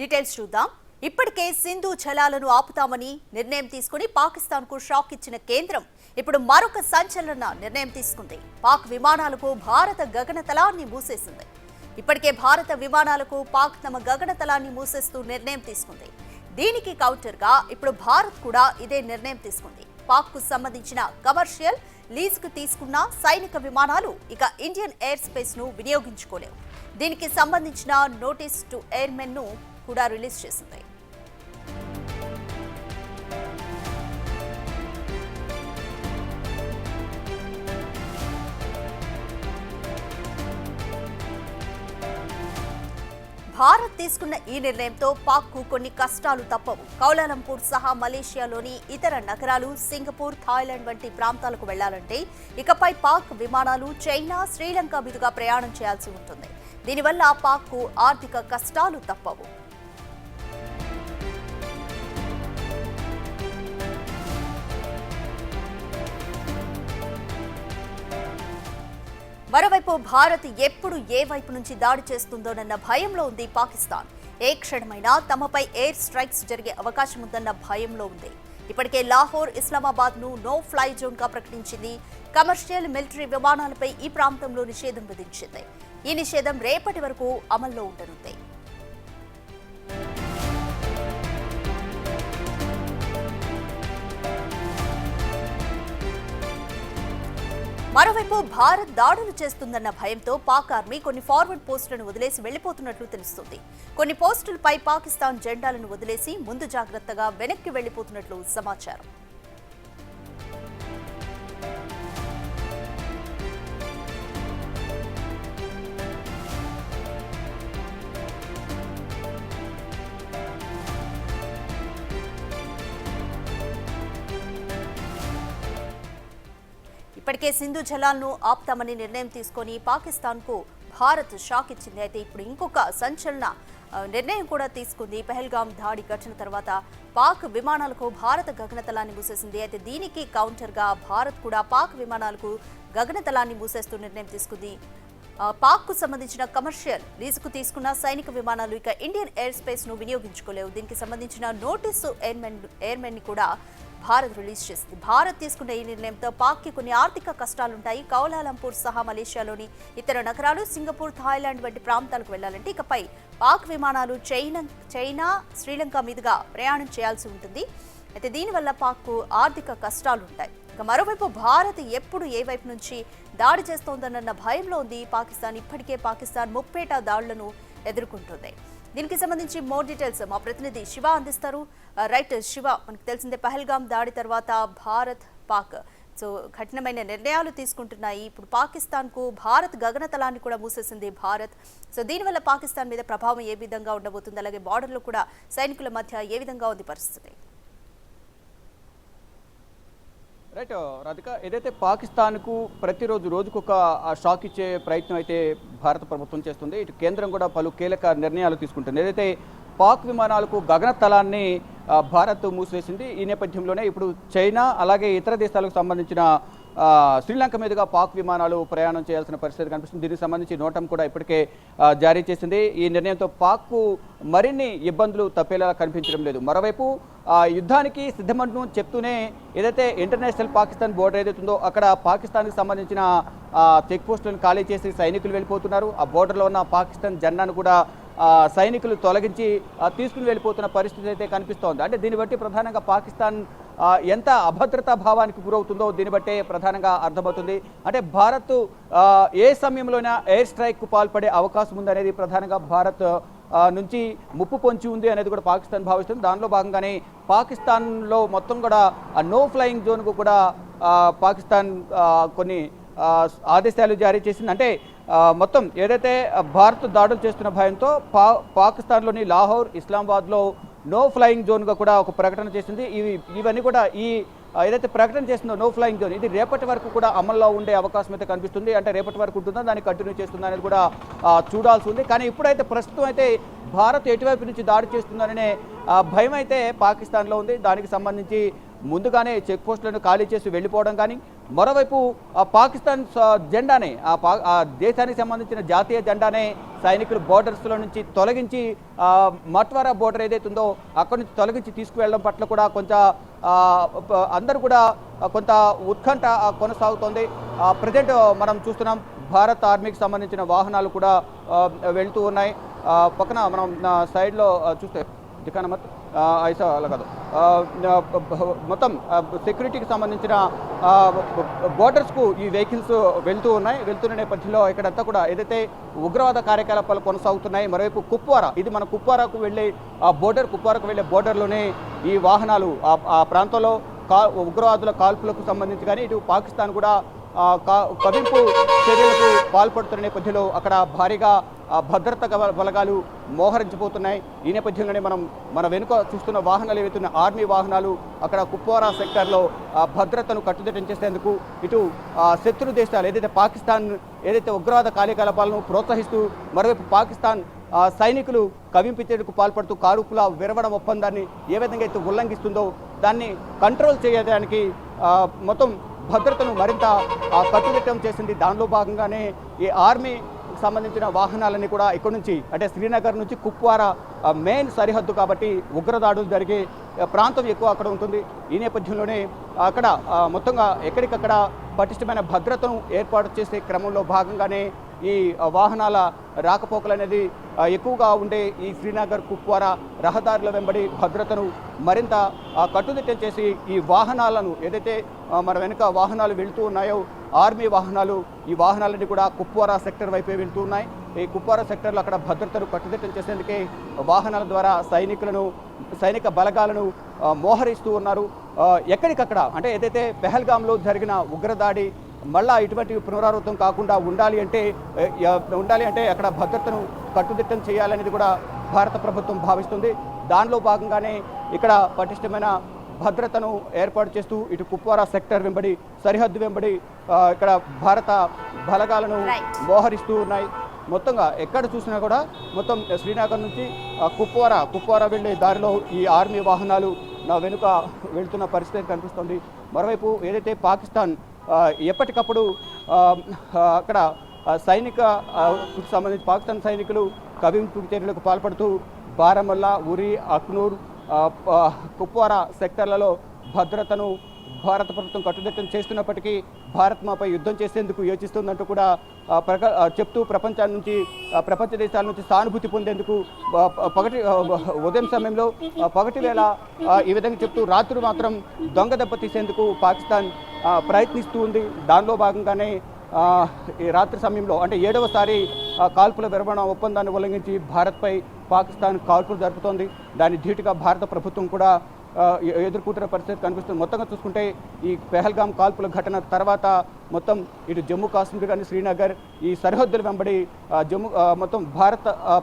Details చూద్దాం. ఇప్పటికే సింధు జలాలను ఆపుతామని నిర్ణయం తీసుకుని పాకిస్తాన్కు షాక్ ఇచ్చిన కేంద్రం ఇప్పుడు మరొక సంచలన నిర్ణయం తీసుకుంది. పాక్ విమానాలకు భారత గగనతలాన్ని మూసేసింది. ఇప్పటికే భారత విమానాలకు పాక్ తమ గగనతలాన్ని మూసేస్తూ నిర్ణయం తీసుకుంది. దీనికి కౌంటర్గా ఇప్పుడు భారత్ కూడా ఇదే నిర్ణయం తీసుకుంది. పాక్ కు సంబంధించిన కమర్షియల్ లీజుకు తీసుకున్న సైనిక విమానాలు ఇక ఇండియన్ ఎయిర్ స్పేస్ ను వినియోగించుకోలేవు. దీనికి సంబంధించిన నోటీస్ టు ఎయిర్మెన్ ను కూడా రిలీజ్ చేసింది. భారత్ తీసుకున్న ఈ నిర్ణయంతో పాక్ కు కొన్ని కష్టాలు తప్పవు. కౌలాలంపూర్ సహా మలేషియాలోని ఇతర నగరాలు, సింగపూర్, థాయిలాండ్ వంటి ప్రాంతాలకు వెళ్లాలంటే ఇకపై పాక్ విమానాలు చైనా, శ్రీలంక మీదుగా ప్రయాణం చేయాల్సి ఉంటుంది. దీనివల్ల పాక్ కు ఆర్థిక కష్టాలు తప్పవు. మరోవైపు భారత్ ఎప్పుడు ఏ వైపు నుంచి దాడి చేస్తుందోనన్న భయంలో ఉంది పాకిస్తాన్. ఏ క్షణమైనా తమపై ఎయిర్ స్ట్రైక్స్ జరిగే అవకాశం ఉందన్న భయంలో ఉంది. ఇప్పటికే లాహోర్, ఇస్లామాబాద్ ను నో ఫ్లై జోన్ గా ప్రకటించింది. కమర్షియల్, మిలిటరీ విమానాలపై ఈ ప్రాంతంలో నిషేధం విధించింది. ఈ నిషేధం రేపటి వరకు అమల్లో ఉండనుంది. మరోవైపు భారత్ దాడులు చేస్తుందన్న భయంతో పాక్ ఆర్మీ కొన్ని ఫార్వర్డ్ పోస్టులను వదిలేసి వెళ్లిపోతున్నట్లు తెలుస్తుంది. కొన్ని పోస్టులపై పాకిస్తాన్ జెండాలను వదిలేసి ముందు జాగ్రత్తగా వెనక్కి వెళ్లిపోతున్నట్లు సమాచారం. ఇప్పటికే సింధు జలాలను ఆపుతామని నిర్ణయం తీసుకుని పాకిస్తాన్కు భారత్ షాక్ ఇచ్చింది. అయితే ఇప్పుడు ఇంకొక సంచలన నిర్ణయం కూడా తీసుకుంది. పహల్గామ్ దాడి ఘటన తర్వాత పాక్ విమానాలకు భారత గగనతలాన్ని మూసేసింది. అయితే దీనికి కౌంటర్గా భారత్ కూడా పాక్ విమానాలకు గగనతలాన్ని మూసేస్తూ నిర్ణయం తీసుకుంది. పాక్ కు సంబంధించిన కమర్షియల్ లీజుకు తీసుకున్న సైనిక విమానాలు ఇక ఇండియన్ ఎయిర్ స్పేస్ ను వినియోగించుకోలేవు. దీనికి సంబంధించిన నోటీసు ఎయిర్మెన్ ని కూడా భారత్ రిలీజ్ చేసింది. భారత్ తీసుకున్న ఈ నిర్ణయంతో పాక్ కి కొన్ని ఆర్థిక కష్టాలుంటాయి. కౌలాలంపూర్ సహా మలేషియాలోని ఇతర నగరాలు, సింగపూర్, థాయిలాండ్ వంటి ప్రాంతాలకు వెళ్లాలంటే ఇకపై పాక్ విమానాలు చైనా, శ్రీలంక మీదుగా ప్రయాణం చేయాల్సి ఉంటుంది. అయితే దీనివల్ల పాక్ కు ఆర్థిక కష్టాలుంటాయి. ఇక మరోవైపు భారత్ ఎప్పుడు ఏ వైపు నుంచి దాడి చేస్తోందన్న భయంలో ఉంది పాకిస్తాన్. ఇప్పటికే పాకిస్తాన్ ముప్పేట దాడులను ఎదుర్కొంటుంది. దీనికి సంబంధించి మోర్ డీటెయిల్స్ మా ప్రతినిధి శివ అందిస్తారు. రైట్ శివ, మనకు తెలిసిందే పహల్గామ్ దాడి తర్వాత భారత్, పాక్ కఠినమైన నిర్ణయాలు తీసుకుంటున్నాయి. ఇప్పుడు పాకిస్తాన్ కు భారత్ గగనతలాన్ని కూడా మూసేసింది భారత్. దీనివల్ల పాకిస్తాన్ మీద ప్రభావం ఏ విధంగా ఉండబోతుంది, అలాగే బార్డర్లో కూడా సైనికుల మధ్య ఏ విధంగా ఉంది పరిస్థితి? రైట్ రాధిక, ఏదైతే పాకిస్తాన్కు ప్రతిరోజు రోజుకొక షాక్ ఇచ్చే ప్రయత్నం అయితే భారత ప్రభుత్వం చేస్తుంది. ఇటు కేంద్రం కూడా పలు కీలక నిర్ణయాలు తీసుకుంటుంది. ఏదైతే పాక్ విమానాలకు గగనతలాన్ని భారత్ మూసివేసింది. ఈ నేపథ్యంలోనే ఇప్పుడు చైనా అలాగే ఇతర దేశాలకు సంబంధించిన శ్రీలంక మీదుగా పాక్ విమానాలు ప్రయాణం చేయాల్సిన పరిస్థితి కనిపిస్తుంది. దీనికి సంబంధించి నోటం కూడా ఇప్పటికే జారీ చేసింది. ఈ నిర్ణయంతో పాక్కు మరిన్ని ఇబ్బందులు తప్పేలా కనిపించడం లేదు. మరోవైపు యుద్ధానికి సిద్ధమంటూ చెప్తూనే ఏదైతే ఇంటర్నేషనల్ పాకిస్తాన్ బోర్డర్ ఏదైతుందో అక్కడ పాకిస్తాన్కి సంబంధించిన చెక్ పోస్టులను ఖాళీ చేసి సైనికులు వెళ్ళిపోతున్నారు. ఆ బోర్డర్లో ఉన్న పాకిస్తాన్ జెండాను కూడా సైనికులు తొలగించి తీసుకుని వెళ్ళిపోతున్న పరిస్థితి అయితే కనిపిస్తోంది. అంటే దీన్ని బట్టి ప్రధానంగా పాకిస్తాన్ ఎంత అభద్రతా భావానికి గురవుతుందో దీన్ని బట్టే ప్రధానంగా అర్థమవుతుంది. అంటే భారత్ ఏ సమయంలోనైనా ఎయిర్ స్ట్రైక్కు పాల్పడే అవకాశం ఉందనేది ప్రధానంగా భారత్ నుంచి ముప్పు పొంచి ఉంది అనేది కూడా పాకిస్తాన్ భావిస్తుంది. దానిలో భాగంగానే పాకిస్తాన్లో మొత్తం కూడా నో ఫ్లయింగ్ జోన్కు కూడా పాకిస్తాన్ కొన్ని ఆదేశాలు జారీ చేసింది. అంటే మొత్తం ఏదైతే భారత్ దాడులు చేస్తున్న భయంతో పాకిస్తాన్లోని లాహోర్, ఇస్లామాబాద్లో నో ఫ్లయింగ్ జోన్గా కూడా ఒక ప్రకటన చేసింది. ఇవన్నీ కూడా ఈ ఏదైతే ప్రకటన చేస్తుందో నో ఫ్లయింగ్ జోన్, ఇది రేపటి వరకు కూడా అమల్లో ఉండే అవకాశం అయితే కనిపిస్తుంది. అంటే రేపటి వరకు ఉంటుందా, దాన్ని కంటిన్యూ చేస్తుందా అనేది కూడా చూడాల్సి ఉంది. కానీ ఇప్పుడైతే ప్రస్తుతం అయితే భారత్ ఎటువైపు నుంచి దాడి చేస్తుందనే భయం అయితే పాకిస్తాన్లో ఉంది. దానికి సంబంధించి ముందుగానే చెక్ పోస్టులను ఖాళీ చేసి వెళ్ళిపోవడం కానీ, మరోవైపు ఆ పాకిస్తాన్ జెండానే ఆ దేశానికి సంబంధించిన జాతీయ జెండానే సైనికులు బోర్డర్స్లో నుంచి తొలగించి మట్వారా బోర్డర్ ఏదైతే ఉందో అక్కడి నుంచి తొలగించి తీసుకువెళ్ళడం పట్ల కూడా కొంచెం అందరూ కూడా కొంత ఉత్కంఠ కొనసాగుతోంది. ప్రజెంట్ మనం చూస్తున్నాం భారత్ ఆర్మీకి సంబంధించిన వాహనాలు కూడా వెళ్తూ ఉన్నాయి. పక్కన మనం సైడ్లో చూస్తే దికానమత్ ఐసా అలా కాదు, మొత్తం సెక్యూరిటీకి సంబంధించిన బోర్డర్స్కు ఈ వెహికల్స్ వెళ్తున్న నేపథ్యంలో ఇక్కడంతా కూడా ఏదైతే ఉగ్రవాద కార్యకలాపాలు కొనసాగుతున్నాయి. మరోవైపు కుప్వారా, ఇది మన కుప్వారాకు వెళ్ళే కుప్వారాకు వెళ్ళే బోర్డర్లోనే ఈ వాహనాలు ఆ ప్రాంతంలో ఉగ్రవాదుల కాల్పులకు సంబంధించి కానీ ఇటు పాకిస్తాన్ కూడా కవింపు చర్యలకు పాల్పడుతున్న నేపథ్యంలో అక్కడ భారీగా భద్రతా బలగాలు మోహరించిపోతున్నాయి. ఈ నేపథ్యంలోనే మన వెనుక చూస్తున్న వాహనాలు ఏవైతున్న ఆర్మీ వాహనాలు అక్కడ కుప్వారా సెక్టార్లో భద్రతను కట్టుదిట్టం చేసేందుకు ఇటు శత్రు దేశాలు ఏదైతే ఉగ్రవాద కార్యకలాపాలను ప్రోత్సహిస్తూ మరోవైపు పాకిస్తాన్ సైనికులు కవింపించేందుకు పాల్పడుతూ కారుపుల విరవడం ఒప్పందాన్ని ఏ విధంగా అయితే ఉల్లంఘిస్తుందో దాన్ని కంట్రోల్ చేయడానికి మొత్తం భద్రతను మరింత కట్టుదిట్టం చేసింది. దానిలో భాగంగానే ఈ ఆర్మీ సంబంధించిన వాహనాలన్నీ కూడా ఇక్కడ నుంచి అంటే శ్రీనగర్ నుంచి కుప్వారా మెయిన్ సరిహద్దు కాబట్టి ఉగ్రదాడులు జరిగే ప్రాంతం ఎక్కువ అక్కడ ఉంటుంది. ఈ నేపథ్యంలోనే అక్కడ మొత్తంగా ఎక్కడికక్కడ పటిష్టమైన భద్రతను ఏర్పాటు చేసే క్రమంలో భాగంగానే ఈ వాహనాల రాకపోకలు అనేది ఎక్కువగా ఉండే ఈ శ్రీనగర్ కుప్వారా రహదారుల వెంబడి భద్రతను మరింత కట్టుదిట్టం చేసి ఈ వాహనాలను ఏదైతే మన వెనుక వాహనాలు వెళ్తూ ఉన్నాయో ఆర్మీ వాహనాలు, ఈ వాహనాలన్నీ కూడా కుప్వారా సెక్టర్ వైపే వెళ్తూ ఉన్నాయి. ఈ కుప్వారా సెక్టర్లో అక్కడ భద్రతను కట్టుదిట్టం చేసేందుకే వాహనాల ద్వారా సైనిక బలగాలను మోహరిస్తూ ఉన్నారు. ఎక్కడికక్కడ అంటే ఏదైతే పెహల్గాంలో జరిగిన ఉగ్రదాడి మళ్ళా ఇటువంటి పునరావృతం కాకుండా ఉండాలి అంటే అక్కడ భద్రతను కట్టుదిట్టం చేయాలనేది కూడా భారత ప్రభుత్వం భావిస్తుంది. దానిలో భాగంగానే ఇక్కడ పటిష్టమైన భద్రతను ఏర్పాటు చేస్తూ ఇటు కుప్వారా సెక్టర్ వెంబడి సరిహద్దు వెంబడి ఇక్కడ భారత బలగాలను మోహరిస్తూ ఉన్నాయి. మొత్తంగా ఎక్కడ చూసినా కూడా మొత్తం శ్రీనగర్ నుంచి కుప్వారా వెళ్ళే దారిలో ఈ ఆర్మీ వాహనాలు నా వెనుక వెళ్తున్న పరిస్థితి కనిపిస్తుంది. మరోవైపు ఏదైతే పాకిస్తాన్ ఎప్పటికప్పుడు అక్కడ సంబంధించి పాకిస్తాన్ సైనికులు కవింపు చర్యలకు పాల్పడుతూ బారాముల్లా, ఉరి, అఖ్నూర్, కుప్వారా సెక్టర్లలో భద్రతను భారత ప్రభుత్వం కట్టుదిట్టం చేస్తున్నప్పటికీ భారత్ మాపై యుద్ధం చేసేందుకు యోచిస్తుందంటూ కూడా చెప్తూ ప్రపంచ దేశాల నుంచి సానుభూతి పొందేందుకు ఉదయం సమయంలో పగటి వేళ ఈ విధంగా చెప్తూ రాత్రి మాత్రం దొంగ దెబ్బ తీసేందుకు పాకిస్తాన్ ప్రయత్నిస్తూ ఉంది. దానిలో భాగంగానే ఈ రాత్రి సమయంలో అంటే 7వసారి కాల్పుల విరమణ ఒప్పందాన్ని ఉల్లంఘించి భారత్పై పాకిస్తాన్ కాల్పులు జరుపుతోంది. దాని ధీటుగా భారత ప్రభుత్వం కూడా ఎదుర్కొంటున్న పరిస్థితి కనిపిస్తుంది. మొత్తంగా చూసుకుంటే ఈ పెహల్గాం కాల్పుల ఘటన తర్వాత మొత్తం ఇటు జమ్మూ కాశ్మీర్ కానీ శ్రీనగర్ ఈ సరిహద్దుల వెంబడి మొత్తం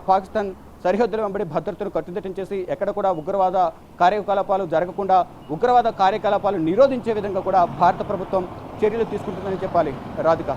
పాకిస్తాన్ సరిహద్దుల వెంబడి భద్రతను కట్టుదిట్టం చేసి ఎక్కడ కూడా ఉగ్రవాద కార్యకలాపాలు జరగకుండా ఉగ్రవాద కార్యకలాపాలు నిరోధించే విధంగా కూడా భారత ప్రభుత్వం చర్యలు తీసుకుంటుందని చెప్పాలి. రాధిక.